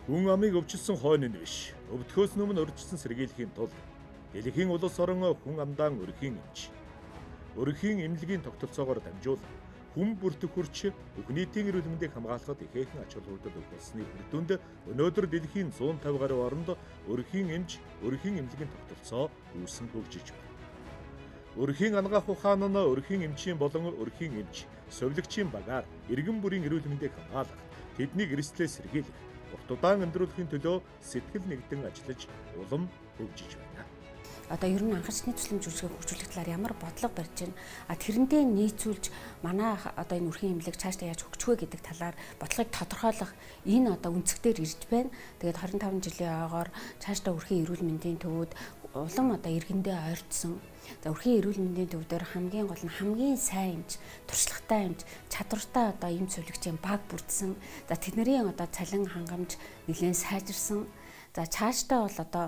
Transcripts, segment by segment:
Хүн амыг өвчлсөн хойно нь биш, өвдөхөөс өмнө урьдчилан сэргийлэхийн тулд дэлхийн улс орон хүн амдаа өрхийн эмч. Өрхийн эмнэлгийн тогтолцоогоор дамжуулан хүн бүртэг хүрч бүх нийтийн эрүүл мэндийг хамгаалахад ихээхэн ач холбогдол өгүүлсэний үр дүнд өнөөдөр дэлхийн 150 гаруй оронд өрхийн эмч, өрхийн эмнэлгийн тогтолцоо үүсэн хөгжиж байна. Өрхийн ангаах ухаан нь өрхийн эмчийн болон өрхийн эмч, совилогчийн багаар иргэн бүрийн эрүүл мэндийг хамгаалах, тэднийг эрсдлээс сэргийлэх, урт удаан амьдруулахын төлөө сэтгэл нэгдэн ажиллаж улам хөгжиж байна. Одоо ер нь анхаарчны тусламж үйлчилгээг хөгжүүлэх талаар ямар бодлого барьж байна. Тэрэндээ нийцүүлж манай одоо энэ өрхийн эмнэлэг цаашдаа яаж хөгжих вэ гэдэг талаар бодлогыг тодорхойлох энэ одоо үнцгтэр ирж байна. Тэгээд 25 жилийн ойгоор цаашдаа өрхийн эрүүл мэндийн төвүүд улам одоо иргэндээ ойртсон. За өрхийн эрүүл мэндийн төвдөр хамгийн гол нь хамгийн сайн эмч, туршлагатай эмч, чадвартай одоо эм цэвэрлэгчийн баг бүрдсэн. За тэдний одоо цалин хангамж нэлээд сайжирсан. За цаашдаа бол одоо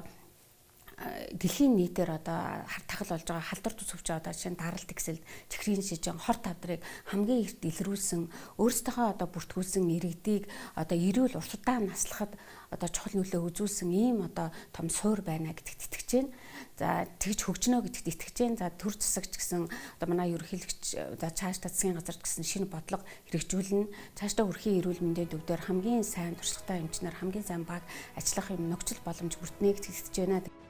дэлхийн нийтээр одоо тагал болж байгаа халдвар төсөвч одоо жишээ нь даралт ихсэлд чихрийн шижин хор тавдрыг хамгийн их илрүүлсэн өөрсдийнхөө одоо бүртгүүлсэн иргэдийг одоо эрүүл урт удаан наслахад одоо чухал нөлөө үзүүлсэн ийм одоо том суур байна гэдэгт итгэж байна. За тэгж хөгжнө гэдэгт итгэж байна. За төр засагч гэсэн одоо манай ерөнхийлөгч за цаашдаа засгийн газарт гэсэн шинэ бодлого хэрэгжүүлнэ. Цаашдаа өрхийн эрүүл мэндийн төвдөр хамгийн сайн туршлагатай эмчнэр хамгийн сайн баг ажиллах юм нөхцөл боломж бүрднэ гэдэгт итгэж байна.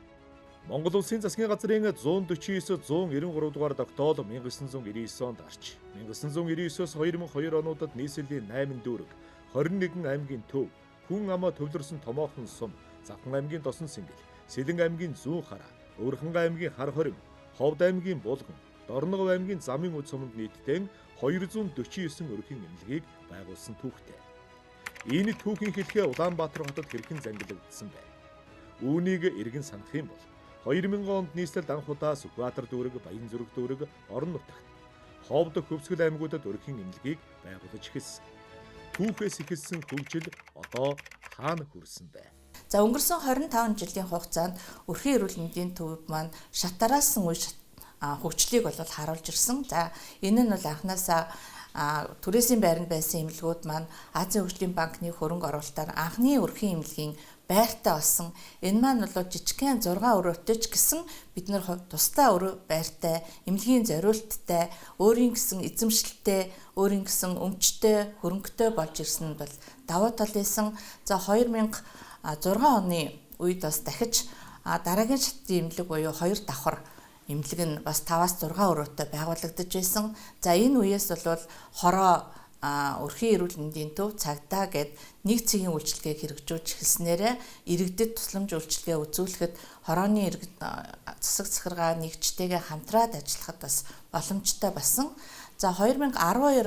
Монгол Улсын засгийн газрын 149-193 дугаар тогтоол 1999 онд гарч 1999-с 2002 онуудад нийслэлийн 8 дүүрэг, 21 аймгийн төв, хүн амаа төвлөрсөн томоохон сум, Завхан аймгийн Досон Сэнгэл, Сэлэн аймгийн Зүүн Хараа, Өвөрхөнгай аймгийн Хар хорин, Ховд аймгийн Булган, Дорногов аймгийн Замын үд суманд нийтдээ 249 өрхийн эмнэлгийг байгуулсан түүхтэй. Энэ түүхийн хэлхээ Улаанбаатар хотод хэрхэн зангилагдсан бэ? Үүнийг иргэн санах юм бол 2000 онд нийслэлд анх удаа Сүхбаатар дүүрэг, Баянзүрэг дүүрэг, Орон нутагт, Ховд, Хөвсгөл аймагуудад өрхийн эмнэлгийг байгуулж эхэлсэн. Түүхээс эхэлсэн хөгжил одоо хаана хүрсэн бэ? За өнгөрсөн 25 жилийн хугацаанд өрхийн эрүүл мэндийн төвд маань шатараасан үе хөгжлийг бол харуулж ирсэн. За энэ нь бол анханасаа түрээсийн байранд байсан эмнэлгүүд маань Азийн хөгжлийн банкны хөрөнгө оруулалтаар анхны өрхийн эмнэлгийн байртай болсон. Энэ маань бол жижигхэн 6 өрөөтэй ч гэсэн бид нар тусдаа өрөө байртай, эмнэлгийн зориулттай, өөрийн гэсэн эзэмшилтэй, өөрийн гэсэн өмчтэй, хөрөнгөтэй болж ирсэн нь бол давуу тал байсан. За 2006 оны үед бас дахиж дараагийн шатны эмнэлэг буюу 2 давхар эмнэлэг нь бас 5-6 өрөөтэй байгуулагдаж байсан. За энэ үеэс бол хороо өрхийн эрүүл мэндийн төв цагдаа гэд нэг цэгийн үйлчилгээг хэрэгжүүлж эхэлснээрээ иргэдэд тусламж үйлчилгээ үзүүлэхэд хорооны иргэд засаг захиргаа нэгжтэйгээ хамтраад ажиллахад бас боломжтой болсон. За 2012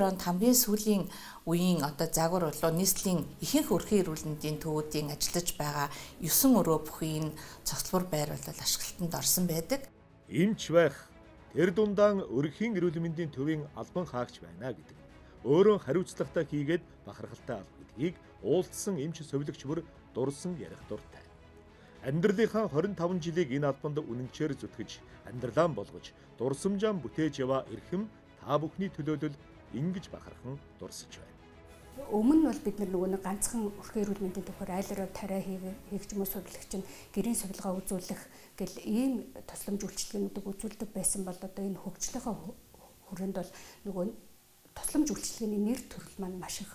онд хамгийн сүүлийн үеийн одоо загвар болоо нийслэлийн ихэнх өрхийн эрүүл мэндийн төвүүдийн ажиллаж байгаа 9 өрөө бүхий энэ цогцлбор байр бол ашиглалтанд орсон байдаг. Эмч байх тэр дундаа өрхийн эрүүл мэндийн төвийн албан хаагч байна гэдэг. Өөрөө хариуцлагатай хийгээд бахархалтай алба гэдгийг уулзсан эмч совилогч бүр дурсан ярих дуртай. Амьдралынхаа 25 жилийг энэ албанд үнэнчээр зүтгэж, амьдралаа болгож, дурсамжаа бүтээж яваа эрхэм та бүхний төлөөлөл ингэж бахархан дурсаж байна. Өмнө нь бол бид нөгөө нэг ганцхан өрхийн эрүүл мэндийн төвхөр айлруу тариа хийгч юм уу совилогч нь гэрийн сувилгаа үзүүлэх гэл ийм тусламж үйлчилгээнүүдийг үзүүлдэг байсан бол одоо энэ хөгжлийнхаа хүрээнд бол нөгөө тусламж үйлчилгээний нэр төрөл маань маш их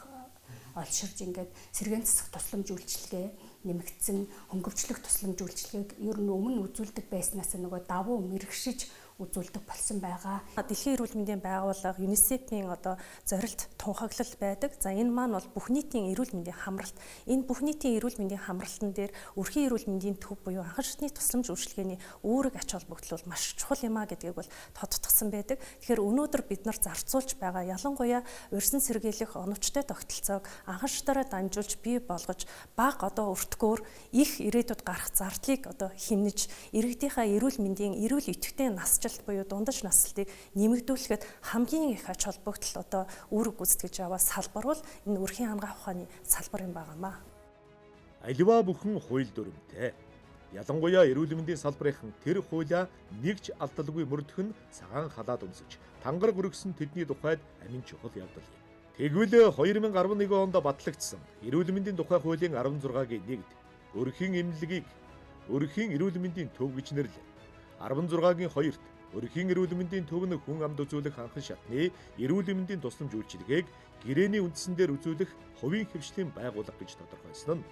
олширж ингээд сэргээн засах тусламж үйлчилгээ нэмэгдсэн, хөнгөвчлөх тусламж үйлчилгээг ер нь өмнө үзүүлдэг байснаас нөгөө давуу мэрэгшиж үзүүлдэг болсон байгаа. Дэлхийн эрүүл мэндийн байгууллага ЮНИСЕФ-ийн одоо зорилт тунхаглал байдаг. За энэ маань бол бүх нийтийн эрүүл мэндийн хамралт. Энэ бүх нийтийн эрүүл мэндийн хамралтан дээр өрхийн эрүүл мэндийн төв буюу анхан шатны тусламж үйлчилгээний үүрэг ач холбогдол бол маш чухал юм а гэдгийг бол тодтогдсон байдаг. Тэгэхээр өнөөдөр бид нар зарцуулж байгаа ялангуяа урьдчилан сэргийлэх оновчтой тогтолцоог анхан шатаараа дамжуулж бий болгож баг одоо өртгөөр их ирээдүйд гарах зардлыг одоо хэмнэж иргэдийнхаа эрүүл мэндийн эрүүл идэвхтэй насч буюу дундаж наслтыг нэмэгдүүлэхэд хамгийн их ач холбогдол одоо үүрэг гүйцэтгэж аваа салбар бол энэ өрхийн ангаах ухааны салбар юм байнамаа. Аливаа бүхэн хууль дүрмтэй. Ялангуяа эрүүл мэндийн салбарынхан тэр хуулиа нэгж алдалгүй мөрдөх нь цагаан халаад өмсөж, тангараг өргөсөн тэдний тухайд амин чухал явдал юм. Тэгвэл 2011 онд батлагдсан эрүүл мэндийн тухай хуулийн 16-гийн 1-д өрхийн эмнэлгийг өрхийн эрүүл мэндийн төв гэж нэрлэв. 16-гийн 2-т өрхийн эрүүл мэндийн төв нь хүн амд үзүүлэх анхан шатны эрүүл мэндийн тусламж үйлчилгээг гэрээний үндсэн дээр үзүүлэх хувийн хвшлийн байгууллага гэж тодорхойлсон нь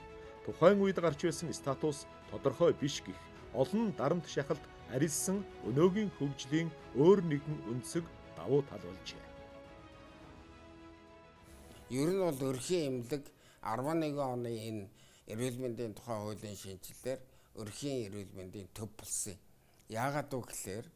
тухайн үед гарч байсан статус тодорхой биш гэх олон дарамт шахалт арилсан өнөөгийн хөгжлийн өөр нэгэн үндсэг давуу тал болжээ. Ер нь бол өрхийн эмнэлэг 11 оны энэ эрүүл мэндийн тухай хуулийн шинжилгээр өрхийн эрүүл мэндийн төв болсон юм. Яагаад вэ гэхээр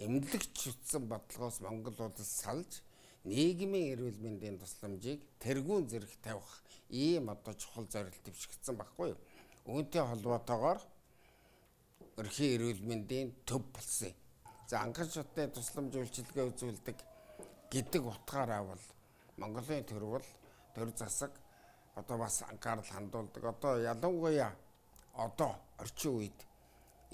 эмнэлэгч утсан бодлогоос Монгол улс салж нийгмийн эрүүл мэндийн тусламжийг тэргүүн зэрэг тавих ийм одоо чухал зорилт дэвшигдсэн байхгүй юу? Үүнтэй холбоотойгоор өрхийн эрүүл мэндийн төв болсон юм. За анхан шатны тусламж үйлчилгээ үзүүлдэг гэдэг утгаараа бол Монголын төр засаг одоо бас анхаарал хандуулдаг. Одоо ялангуяа одоо орчин үед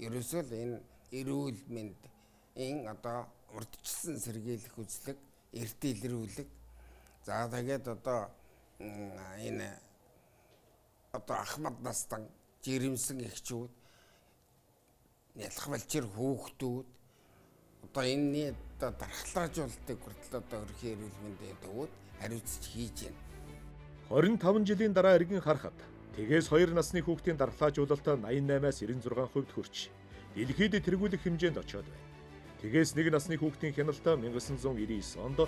ерөөсөө л энэ эрүүл мэндийн одоо урдчилсан сэргийлэх үзлэг, эрт илрүүлэг. За тэгээд одоо энэ одоо ахмад настан жирэмсэн эхчүүд, нялх балчир хүүхдүүд одоо энэний одоо дархлаажуулалтыг хүртэл одоо өрхийн эрүүл мэндийн төвөд хариуцж хийж байна. 25 жилийн дараа эргэн харахад тэгээс 2 насны хүүхдийн дархлаажуулалт 88-аас 96% хүрч дэлхийд тэргүүлэх хэмжээнд очоод байна. Тэгээс 1 насны хүүхдийн хяналт 1999 онд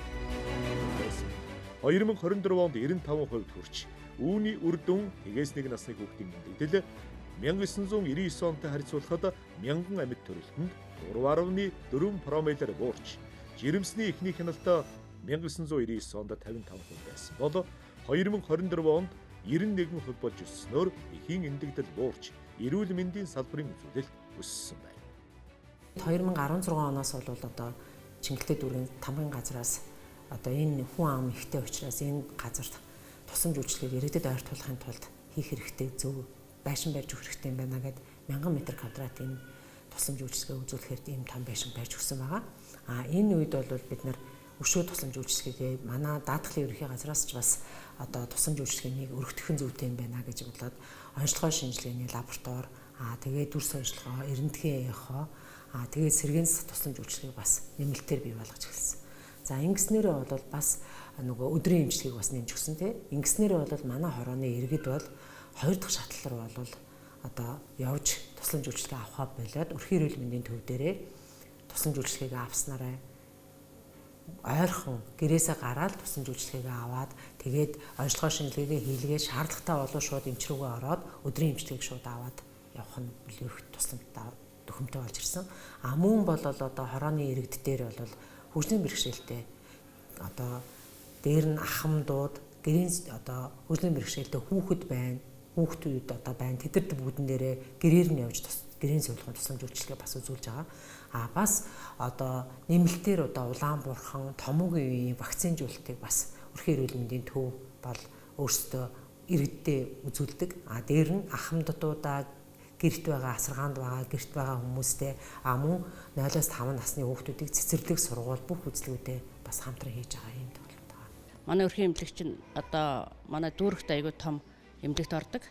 2024 онд 95% хүрч үүний үр дүн тэгээс 1 насны хүүхдийн мэдээлэл 1999 онтой харьцуулахад мянган амьд төрөлхтөнд 3.4 промиллээр буурч жирэмсний эхний хяналт 1999 онд 55% байсан бол 2024 онд 91% болж өсснөөр эхийн эндэгдэл буурч эрүүл мэндийн салбарын үзүүлэлт өссөн байна. 2016 оноос бол одоо Чингэлтэй дүүргийн тамгын газраас одоо энэ хүн ам ихтэй учраас энэ газарт тусламж үйлчилгээг иргэдэд ойртуулахын тулд хийх хэрэгтэй зөв байшин барьж өгөх хэрэгтэй юм байна гэд 1000 м2 тусламж үйлчилгээ үзүүлэхээр ийм том байшин барьж өгсөн байгаа. Энэ үед бол бид нар өшөө тусламж үйлчилгээгээ манай даатгалын ерөнхий газраас ч бас одоо тусламж үйлчилгээнийг өргөдөхөн зүйтэй юм байна гэж бодлоод онцлогоо шинжилгээний лаборатори тэгээд дүрс онцлогоо эрдэнэтгийн эхо тэгээд сэргэнс тусламж үйлчилгээг бас нэмэлтээр бий болгож эхэлсэн. За ингэснээрээ бол бас нөгөө өдрийн эмчилгээг бас нэмж өгсөн тийм. Ингэснээрээ бол манай хорооны иргэд бол 2 дахь шатлал руу бол одоо явж тусламж үйлчилгээ авахаа болоод өрхийн эрүүл мэндийн төв дээрээ тусламж үйлчилгээгээ авснараа ойрхон гэрээсээ гараад тусламж үйлчилгээгээ аваад тэгээд онцлогоо шинжилгээгээ хийлгээ шаардлагатай болов шууд эмч рүүгээ ороод өдрийн эмчилгээг шууд аваад явах нь ерөх тусламж төхөмтэй болж ирсэн. Мөн бол одоо хорооны иргэд дээр бол хөгжлийн бэрхшээлтэй одоо дээр нь ахмадууд гэрийн одоо хөгжлийн бэрхшээлтэй хүүхэд байна. Хүүхдүүд одоо байна. Тэд бүгдэн дээрээ гэрээр нь явж гэрийн зөвлөгөө тусламж үйлчилгээ бас үзүүлж байгаа. Бас одоо нэмэлтээр одоо Улаанбуурхан, Томоогийн үеийн вакцинжуулалтыг бас өрхийн эрүүл мэндийн төв бол өөрсдөө иргэдэд үзүүлдэг. Дээр нь ахмадуудаа гэрт байгаа асаргаанд байгаа гэрт байгаа хүмүүстэй мөн 0-5 насны хүүхдүүдийг цэцэрлэг сургууль бүх үзлгүүдээ бас хамтран хийж байгаа юм тохиолдол байгаа. Манай өрхийн эмнэлэгч нь одоо манай дүүрэгт аягүй том эмнэлэгт ордог.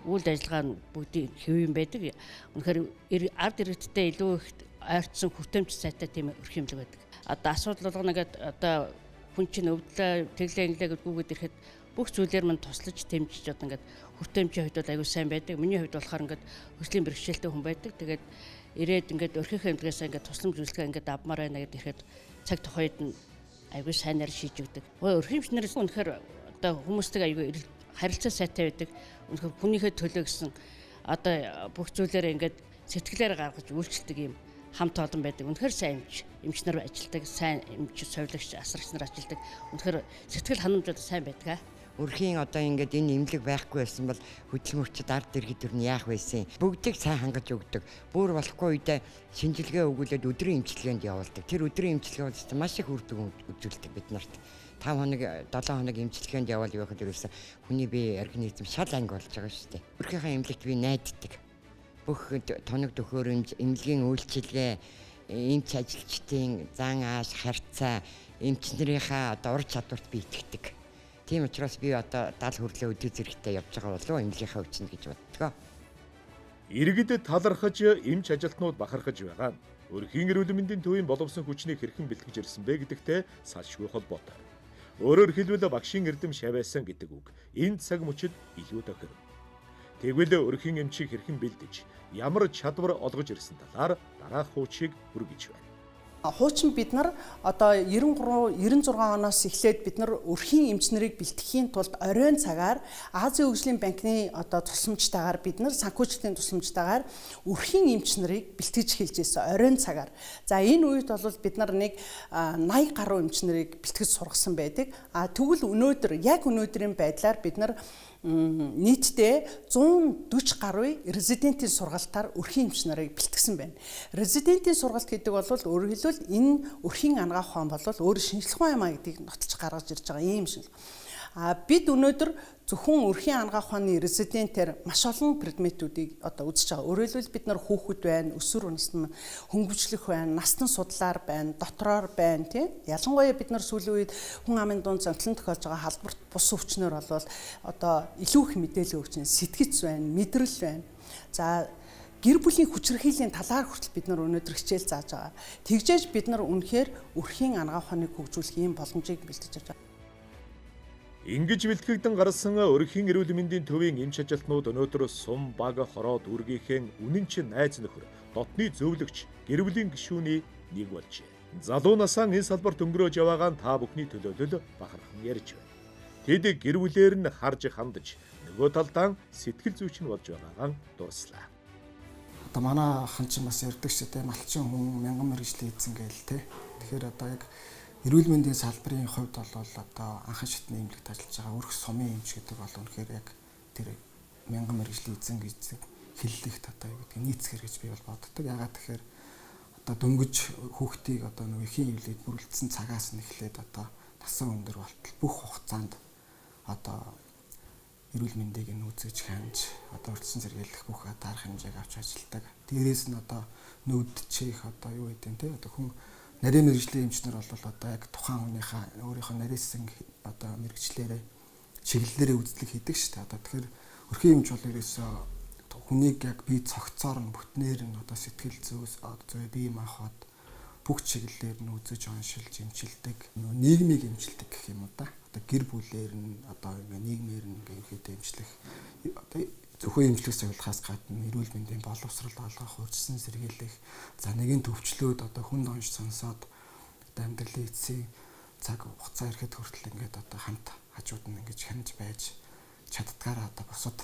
Үйл ажиллагаа нь бүгдийн хэвэн байдаг. Үнэхээр ард иргэдтэй илүү их ойртсон хүртээмж сайтай тийм өрхийн эмнэлэг байдаг. Одоо асуудал болгоно гэдэг одоо хүн чинь өвдлөө тэглээ инглээ гэдгүйгээд ирэхэд бүх зүйлээр мань туслаж тэмжиж одоо ингээд хүртээмжийн хувьд бол аягүй сайн байдаг. Миний хувьд болохоор ингээд хөслийн бэрхшээлтэй хүн байдаг. Тэгээд ирээд ингээд өрхийнхээ эмнэлгээс ингээд тусламж үйлчилгээ ингээд авмаар байна гэдээ ирэхэд цаг тухайд нь аягүй сайнаар шийдэж өгдөг. Өрхийн эмчнэрээс үнэхээр одоо хүмүүстэй аягүй харилцаа сайтай байдаг. Үнэхээр хүнийхээ төлөө гэсэн одоо бүх зүйлээрээ ингээд сэтгэлээр гаргаж үйлчилдэг юм хамт олон байдаг. Үнэхээр сайн эмч нар ажилладаг, сайн эмч совилогч, асрагч нар ажилладаг. Үнэхээр сэтгэл ханамжууд сайн байдаг. Өрхийн одоо ингээд энэ эмнэлэг байхгүй байсан бол хөдөлмөрчд ард иргэд төр нь яах байсан. Бүгдийг сайн хангаж өгдөг. Бүр болохгүй үедээ шинжилгээ өгүүлээд өдрийн эмчилгээнд явуулдаг. Тэр өдрийн эмчилгээ бол маш их үр дүн үзүүлдэг бид нарт. 5 хоног 7 хоног эмчилгээнд явал явахад ерөөсө хүний бие организм шал анги болж байгаа шүү дээ. Өрхийнхээ эмнэлэгт би найддаг. Бүх тоног төхөөрөмж, эмнэлгийн үйлчилгээ, эмч ажилчдын зан ааш, харьцаа эмчнэрийнхаа одоо ур чадварт би итгэдэг. Тийм учраас би одоо 70 хүрлээ өдөө зэрэгтэй явж байгаа болов эмнэлгийнхаа өвчин гэж боддгоо. Иргэдэд талархаж эмч ажилтнууд бахархаж байгаа нь өрхийн эрүүл мэндийн төвийн боловсон хүчнийг хэрхэн бэлтгэж ирсэн бэ гэдэгтэй салшгүй холбоотой. Өөрөөр хэлбэл багшийн эрдэм шавьяасан гэдэг үг энэ цаг мөчид илүү тохиров. Тэгвэл өрхийн эмчийг хэрхэн бэлдэж, ямар чадвар олгож ирсэн талаар дараах хуучийг хүргэж байна. Хуучин бид нар одоо 93 96 оноос эхлээд бид нар өрхийн эмчнэрийг бэлтгэхийн тулд оройн цагаар Азийн хөгжлийн банкны одоо тусламжтайгаар бид нар санхүүжилтийн тусламжтайгаар өрхийн эмчнэрийг бэлтгэж хэлж ирсэн оройн цагаар. За энэ үед бол бид нар нэг 80 гаруй эмчнэрийг бэлтгэж сургасан байдаг. Тэгвэл өнөөдрийн байдлаар бид нар нийтдээ 140 гаруй резидентийн сургалтаар өрхийн эмч нарыг бэлтгэсэн байна. Резидентийн сургалт гэдэг бол өөрөөр хэлбэл энэ өрхийн анагаах ухаан бол өөр шинжлэх ухаан юм а гэдгийг нотолж гаргаж ирж байгаа юм шиг. Бид өнөөдөр зөвхөн өрхийн анагаах ухааны резидентээр маш олон предметүүдийг одоо үзэж байгаа. Өөрөөр хэлбэл бид нар хүүхэд байна, өсвөр насны хөнгөвчлөх байна, настан судлаар байна, дотороор байна тийм. Ялангуяа бид нар сүүлийн үед хүн амын дунд зовлон тохиолж байгаа халдварт бус өвчнөр болвол одоо илүү их мэдээлэл өгч байна, сэтгэц байна, мэдрэл байна. За гэр бүлийн хүчирхийллийн талаар хүртэл бид нар өнөөдөр хичээл зааж байгаа. Тэгжээж бид нар үнэхээр өрхийн анагаах ухааныг хөгжүүлэх ийм боломжийг бэлтгэж авч байгаа. Ингэж бэлтгэгдэн гарсан өрхийн эрүүл мэндийн төвийн эмч ажилтнууд өнөөдөр сум, баг, хороо дүүргийнхэн үнэн чин найз нөхөр, дотны зөвлөгч, гэр бүлийн гишүүний нэг болжээ. Залуу насаа энэ салбарт өнгөрөөж яваагаа та бүхний төлөөлөл бахархан ярьж байна. Тэд гэр бүлээр нь харж хандаж, нөгөө талдаа сэтгэл зүйч нь болж байгаагаа дурслаа. Одоо манай хан ч бас ярьдаг шүү дээ, малчин хүн мянган мэргэжлийн эзэн гээл те. Тэгэхээр одоо яг эрүүл мэндийн салбарын хувьд бол одоо анхан шатны эмнэлэгт ажиллаж байгаа өрх сумын эмч гэдэг бол үнэхээр яг тэр мянган мэргэжлийн эзэн гэж хэллэгт одоо юу гэдэг нийцгэр гэж би бол боддог. Ягаад тэгэхээр одоо дөнгөж хүүхдийг одоо нэг ихийн хөвлөд бүрэлдсэн цагаас нь эхлээд одоо насан өндөр болтол бүх хугацаанд одоо эрүүл мэндийг нь үзэж хянж одоо урьдчилан сэргийлэх бүх арга хэмжээг авч ажилладаг. Дээрээс нь одоо нүүдчих одоо юу гэдэг те одоо хүн нарийн мэргэжлийн эмчнэр бол одоо яг тухайн хүнийхээ өөрийнхөө нарийнсан одоо мэргэжлээрээ чиглэлээрээ үзлэг хийдэг шүү дээ. Одоо тэгэхээр өрхийн эмч бол ерөөсөө хүнийг яг бие цогцоор нь бүтнээр нь одоо сэтгэл зүйс бие махбод бүх чиглэлээр нь үзэж оншилж эмчилдэг. Нийгмийг эмчилдэг гэх юм уу да. Одоо гэр бүлээр нь одоо нийгмээр нь ерөөхдөө эмчлэх одоо зөвхөн эмчлэх цогцлохоос гадна эрүүл мэндийн боловсрол олгох, урьдчилан сэргийлэх, за нэгэн төвчлөөд одоо хүн донж сонсоод одоо амьдралын эцсийн цаг хугацаа ирэхэд хүртэл ингээд одоо хамт хажууд нь ингэж хянаж байж чаддгаараа одоо бусад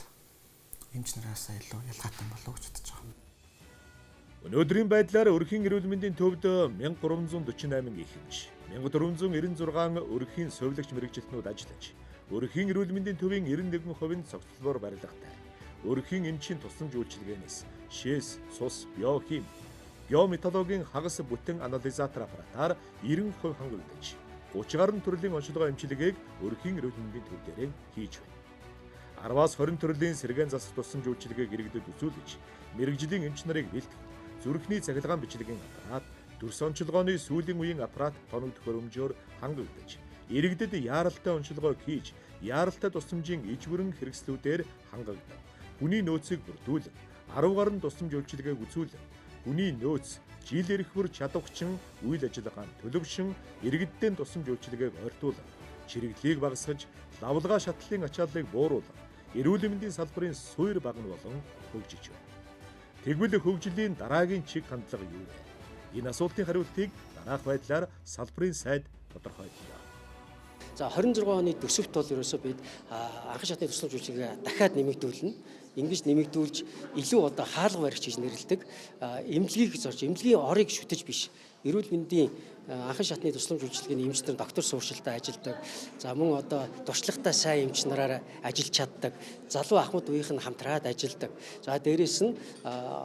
эмч нараас илүү ялгаатай болов гэж бодож байгаа. Өнөөдрийн байдлаар өрхийн эрүүл мэндийн төвд 1348 их эмч, 1496 өрхийн совилогч мэргэжилтнүүд ажиллаж, өрхийн эрүүл мэндийн төвийн 91% цогцлолоор барилгатай. Өрхийн эмчийн тусламж үйлчилгээнээс шээс, цус, биохим, биометаллургийн хагас бүтэн анализатор аппаратаар 90% хангагдаж, 30 гаруй төрлийн онцлогоо эмчилгээг өрхийн эрүүл мэндийн төв дээр хийж байна. 10-аас 20 төрлийн сэргээн засах тусламж үйлчилгээг иргэдэд үзүүлж, мэргэжлийн эмч нарыг бэлтгэх, зүрхний цахилгаан бичлэгийн аппарат, дүрс онцлогооны сүүлийн үеийн аппарат тоног төхөөрөмжөөр хангагдаж, иргэдэд яаралтай онцлогоо хийж, яаралтай тусламжийн иж бүрэн хэрэгслүүдээр хангагдав. Хүний нөөцийг бүрдүүлэн, 10 гаруй тусламж үйлчилгээг үзүүлэн, хүний нөөц, жил ирэх бүр чадварчин үйл ажиллагаанд төлөвшин иргэддээ тусламж үйлчилгээг ойртуулан, чирэглэлийг багасгаж, лавлгаа шатлалын ачааллыг бууруулан, эрүүл мэндийн салбарын суурь багна болон хөгжиж байна. Тэгвэл хөгжлийн дараагийн чиг хандлага юу вэ? Энэ асуултын хариултыг дараах байдлаар салбарын сайд тодорхойллоо. За 26 оны төсөвт бол ерөөсөө бид анхан шатны тусламж үйлчилгээ дахиад нэмэгдүүлнэ. Ингэж нэмэгдүүлж илүү одоо хаалга баригч гэж нэрлэдэг эмнэлгийг зорж эмнэлгийн орыг шүтэж биш. Эрүүл мэндийн анхан шатны тусламж үйлчилгээний эмч нар доктор сууршилтаа ажилладаг. За мөн одоо туршлагатай сайн эмч нараар ажиллаж чаддаг. Залуу ахмад үеийнх нь хамтраад ажилладаг. За дээрэс нь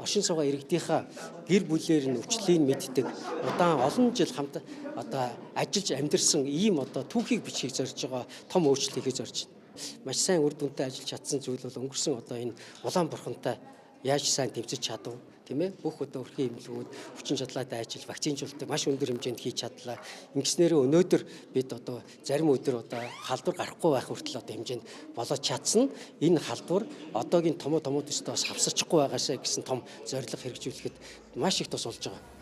оршин суугаа иргэдийнхаа гэр бүлээр нь өвчлийг мэддэг. Удаан олон жил хамт одоо ажиллаж амьдэрсэн ийм одоо түүхийг бичгийг зорж байгаа том өөрчлөлтийг зорж байна. Маш сайн үр дүнтэй ажиллаж чадсан зүйл бол өнгөрсөн одоо энэ улаан бурхантай яаж сайн тэмцэж чадав, тийм ээ бүх одоо өрхийн эмнэлгүүд хүчин чадлаа дайчилж вакцинжуулалтыг маш өндөр хэмжээнд хийж чадлаа. Ингэснээрээ өнөөдөр бид одоо зарим өдөр одоо халдвар гарахгүй байх хүртэл одоо хэмжээнд болоод чадсан. Энэ халдвар одоогийн томоо төстөөс хавсарчихгүй байгаасаа гэсэн том зорилго хэрэгжүүлэхэд маш их тус болж байгаа.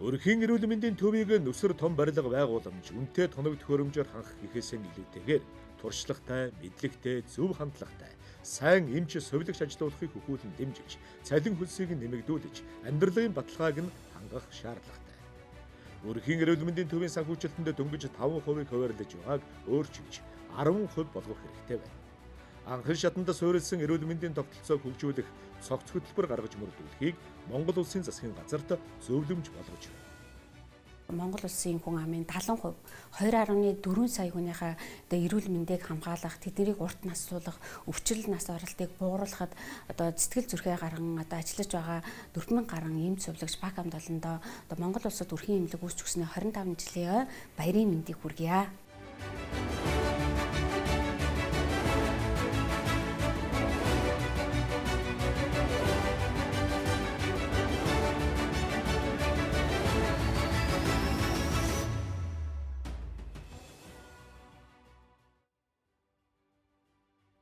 Өрхийн эрүүл мэндийн төвийг нүсэр том барилга байгууламж үнэтэй тоног төхөөрөмжөөр хангах гэхээс илүүтэйгээр туршлагатай, мэдлэгтэй, зөв хандлагатай, сайн эмч сувилагч ажилуулахыг хөхүүлэн дэмжиж, цалин хөлсийг нэмэгдүүлж, амьдралын баталгааг нь хангах шаардлагатай. Өрхийн эрүүл мэндийн төвийн санхүүжилтэнд дөнгөж 5% хуваарлаж байгааг өөрчилж 10% болгох хэрэгтэй байна. Анхан шатанд суурилсан эрүүл мэндийн тогтолцоог хөгжүүлэх цогц хөтөлбөр гаргаж мөрдүүлэхийг Монгол Улсын засгийн газарт зөвлөмж болгож байна. Монгол улсын хүн амын 70%, 2.4 сая хүнийхээ эрүүл мэндийг хамгаалах, тэднийг урт наслуулах, өвчрөл нас оролтыг бууруулахад цэцгэл зүрхээ гарган ажиллаж байгаа 4000 гаруй эмч сувлагч баг хамт олондоо Монгол улсад өрхийн эмнэлэг үүсч өгснээ 25 жилийн баярын мэндийг хүргье.